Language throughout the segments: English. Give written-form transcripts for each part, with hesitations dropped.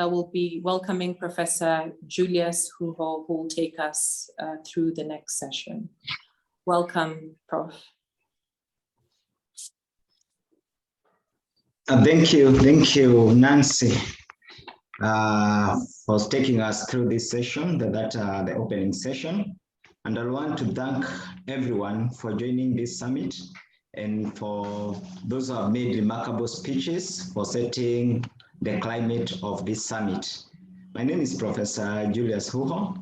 We'll be welcoming Professor Julius Huho, who will take us through the next session. Welcome, Prof. Thank you, Nancy, for taking us through this session, the opening session. And I want to thank everyone for joining this summit and for those who have made remarkable speeches for setting the climate of this summit. My name is Professor Julius Huho.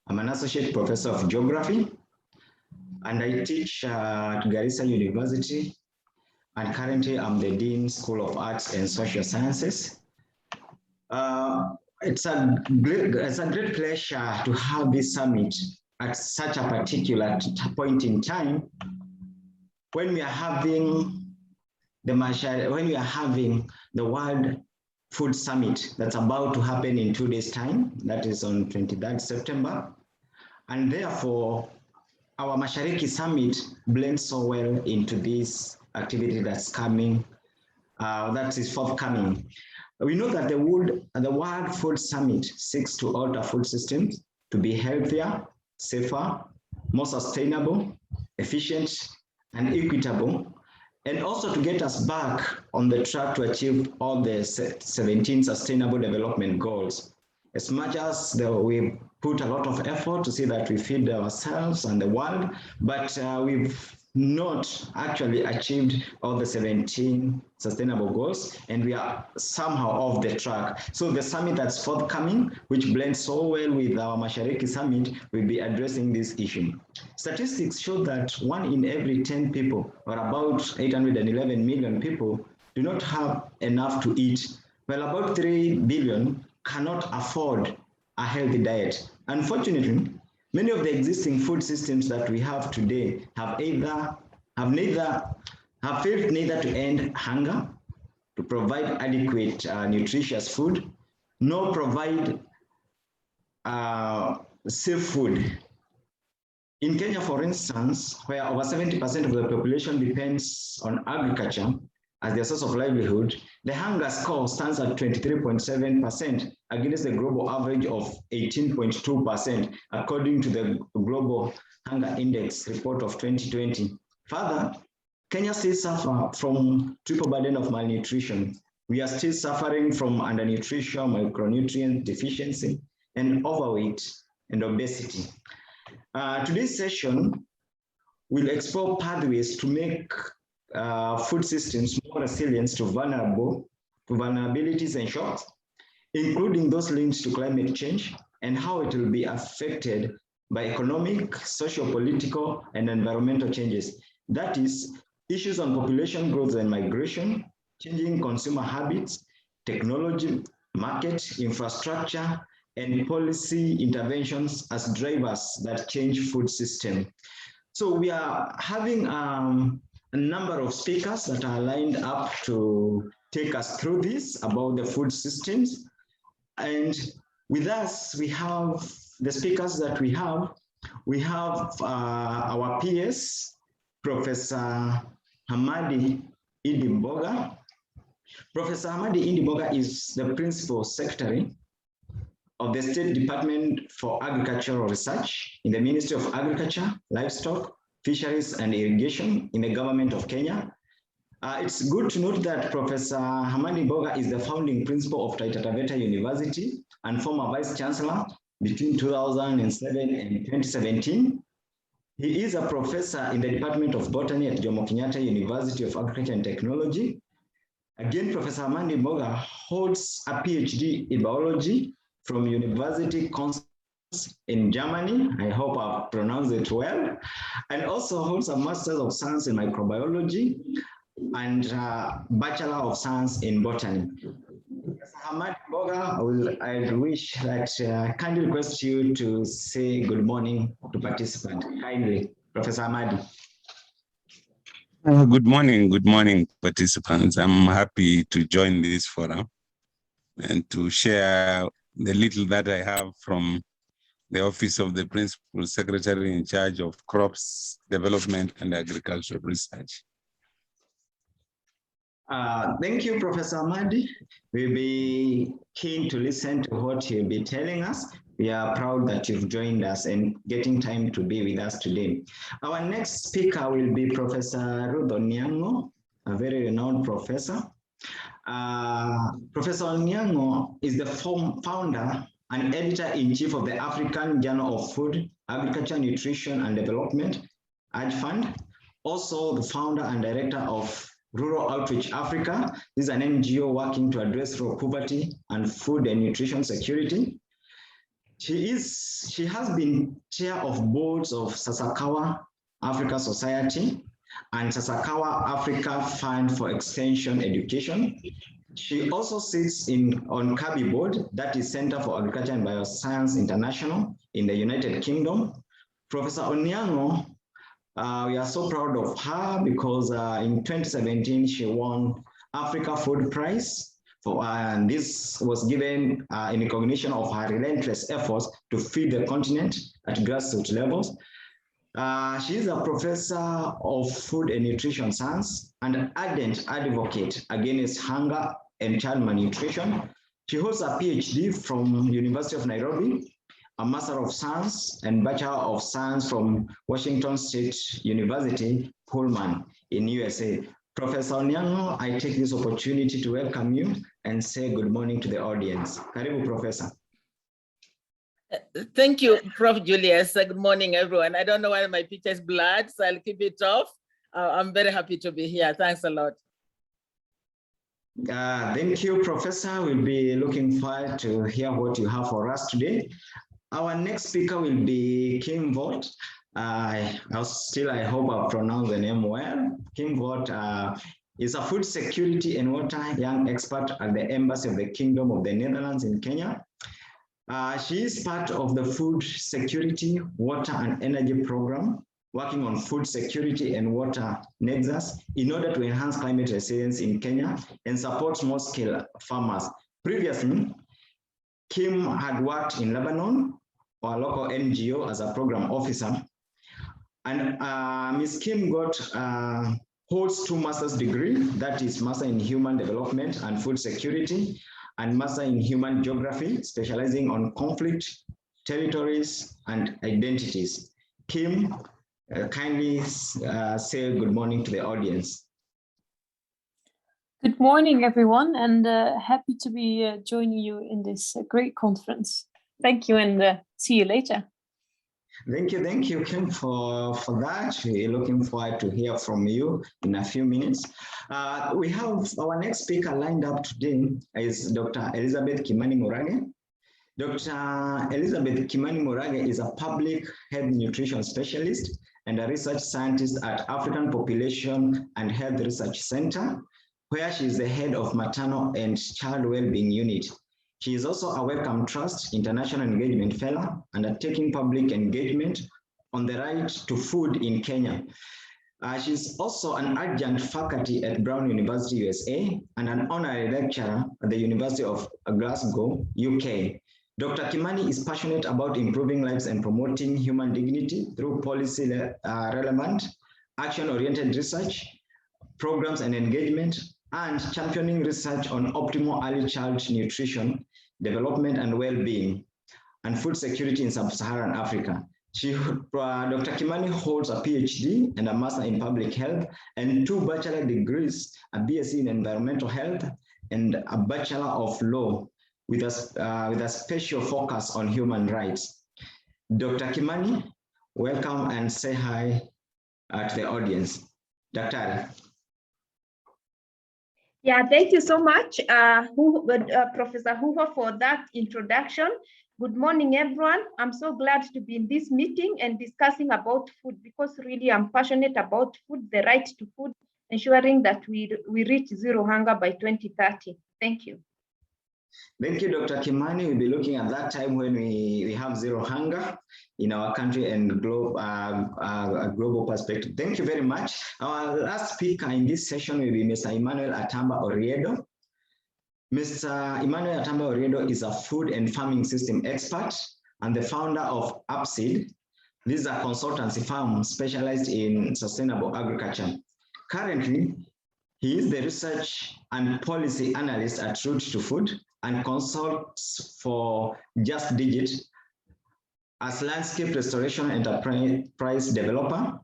I'm an associate professor of geography, and I teach at Garissa University, and currently I'm the Dean School of Arts and Social Sciences. It's a great pleasure to have this summit at such a particular point in time when we are having the World Food Summit that's about to happen in 2 days' time, that is on 23rd September. And therefore, our Mashariki Summit blends so well into this activity that's coming, that is forthcoming. We know that the World Food Summit seeks to alter food systems to be healthier, safer, more sustainable, efficient, and equitable, and also to get us back on the track to achieve all the 17 Sustainable Development Goals. As much as we put a lot of effort to see that we feed ourselves and the world, but we've not actually achieved all the 17 sustainable goals, and we are somehow off the track. So the summit that's forthcoming, which blends so well with our Mashariki summit, will be addressing this issue. Statistics show that 1 in every 10 people, or about 811 million people, do not have enough to eat, while about 3 billion cannot afford a healthy diet. Unfortunately, many of the existing food systems that we have today have failed neither to end hunger, to provide adequate nutritious food, nor provide safe food. In Kenya, for instance, where over 70% of the population depends on agriculture as their source of livelihood, the hunger score stands at 23.7% against the global average of 18.2%, according to the Global Hunger Index report of 2020. Further, Kenya still suffers from triple burden of malnutrition. We are still suffering from undernutrition, micronutrient deficiency, and overweight and obesity. Today's session will explore pathways to make food systems more resilient to vulnerabilities and shocks, including those linked to climate change and how it will be affected by economic, socio-political, and environmental changes. That is, issues on population growth and migration, changing consumer habits, technology, market, infrastructure, and policy interventions as drivers that change food system. So we are having a number of speakers that are lined up to take us through this about the food systems. And with us, we have the speakers that we have. We have our PS, Professor Hamadi Idimboga. Professor Hamadi Idimboga is the Principal Secretary of the State Department for Agricultural Research in the Ministry of Agriculture, Livestock, Fisheries and Irrigation in the Government of Kenya. It's good to note that Professor Hamadi Idimboga is the founding principal of Taita Taveta University and former Vice Chancellor between 2007 and 2017. He is a professor in the Department of Botany at Jomo Kenyatta University of Agriculture and Technology. Again, Professor Hamadi Idimboga holds a PhD in biology from University in Germany. I hope I've pronounced it well. And also holds a Master's of Science in Microbiology and Bachelor of Science in Botany. Professor Hamadi Idimboga, I wish that kindly request you to say good morning to participants. Kindly, Professor Hamadi. Good morning, participants. I'm happy to join this forum and to share the little that I have from the Office of the Principal Secretary in charge of Crops Development and Agricultural Research. Thank you, Professor Amadi. We'll be keen to listen to what you'll be telling us. We are proud that you've joined us and getting time to be with us today. Our next speaker will be Professor Ruth Onyango, a very renowned professor. Professor Onyango is the founder and editor-in-chief of the African Journal of Food, Agriculture, Nutrition and Development, AGFund. Also the founder and director of Rural Outreach Africa. This is an NGO working to address rural poverty and food and nutrition security. She has been chair of boards of Sasakawa Africa Society and Sasakawa Africa Fund for Extension Education. She also sits on CABI board, that is Center for Agriculture and Bioscience International in the United Kingdom. Professor Onyango, we are so proud of her because in 2017, she won Africa Food Prize. And this was given in recognition of her relentless efforts to feed the continent at grassroots levels. She is a professor of food and nutrition science and an ardent advocate against hunger and child malnutrition. She holds a PhD from University of Nairobi, a Master of Science and Bachelor of Science from Washington State University, Pullman in USA. Professor Onyango, I take this opportunity to welcome you and say good morning to the audience. Karibu, Professor. Thank you, Prof Julius. Good morning, everyone. I don't know why my picture is blurred, so I'll keep it off. I'm very happy to be here. Thanks a lot. Thank you, Professor. We'll be looking forward to hear what you have for us today. Our next speaker will be Kim Vaught. I hope I pronounced the name well. Kim Vaught is a food security and water young expert at the Embassy of the Kingdom of the Netherlands in Kenya. She is part of the Food Security, Water and Energy Program, working on food security and water nexus in order to enhance climate resilience in Kenya and support small-scale farmers. Previously, Kim had worked in Lebanon for a local NGO as a program officer. And Ms. Kim holds 2 master's degrees, that is Master in Human Development and Food Security, and Master in Human Geography, specializing on conflict, territories, and identities. Kim, kindly say good morning to the audience. Good morning, everyone, and happy to be joining you in this great conference. Thank you, and see you later. Thank you, Kim, for that. We're looking forward to hear from you in a few minutes. We have our next speaker lined up today is Dr. Elizabeth Kimani Murage. Dr. Elizabeth Kimani Murage is a public health nutrition specialist and a research scientist at African Population and Health Research Center, where she is the head of Maternal and Child Wellbeing Unit. She is also a Wellcome Trust International Engagement Fellow, undertaking public engagement on the right to food in Kenya. She's also an adjunct faculty at Brown University, USA, and an honorary lecturer at the University of Glasgow, UK. Dr. Kimani is passionate about improving lives and promoting human dignity through policy relevant, action-oriented research, programs and engagement, and championing research on optimal early child nutrition, development and well-being, and food security in sub-Saharan Africa. Dr. Kimani holds a PhD and a Master in Public Health and 2 bachelor degrees, a BSc in Environmental Health and a Bachelor of Law with a special focus on human rights. Dr. Kimani, welcome and say hi to the audience. Dr. Yeah, thank you so much, Professor Huho, for that introduction. Good morning, everyone. I'm so glad to be in this meeting and discussing about food because really I'm passionate about food, the right to food, ensuring that we reach zero hunger by 2030. Thank you. Thank you, Dr. Kimani. We'll be looking at that time when we have zero hunger in our country and a global perspective. Thank you very much. Our last speaker in this session will be Mr. Emmanuel Atamba Oriedo. Mr. Emmanuel Atamba Oriedo is a food and farming system expert and the founder of UpSeed. This is a consultancy firm specialized in sustainable agriculture. Currently, He is the research and policy analyst at Route to Food and consults for Just Digit as landscape restoration enterprise developer.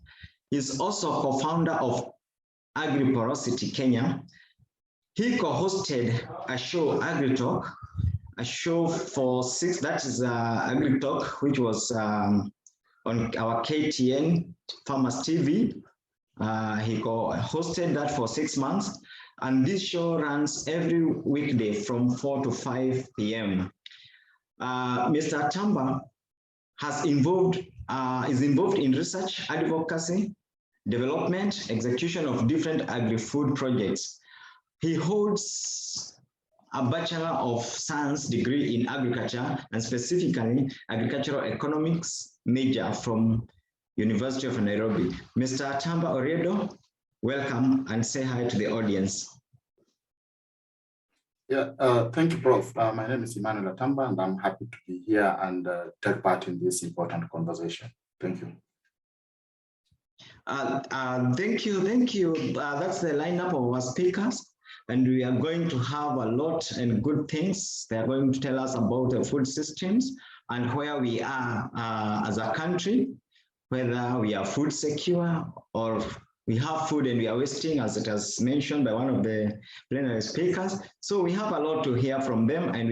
He's also co-founder of AgriPorosity Kenya. He co-hosted a show, AgriTalk, a show for six, that is AgriTalk, which was on our KTN Farmers TV. He hosted that for 6 months, and this show runs every weekday from 4 to 5 p.m. Mr. Tamba is involved in research, advocacy, development, execution of different agri-food projects. He holds a Bachelor of Science degree in agriculture and specifically agricultural economics major from University of Nairobi. Mr. Tamba Oriedo, welcome and say hi to the audience. Yeah, thank you, Prof. My name is Emmanuel Atamba, and I'm happy to be here and take part in this important conversation. Thank you. Thank you. That's the lineup of our speakers, and we are going to have a lot and good things. They are going to tell us about the food systems and where we are as a country, whether we are food secure or we have food and we are wasting, as it was mentioned by one of the plenary speakers. So we have a lot to hear from them, and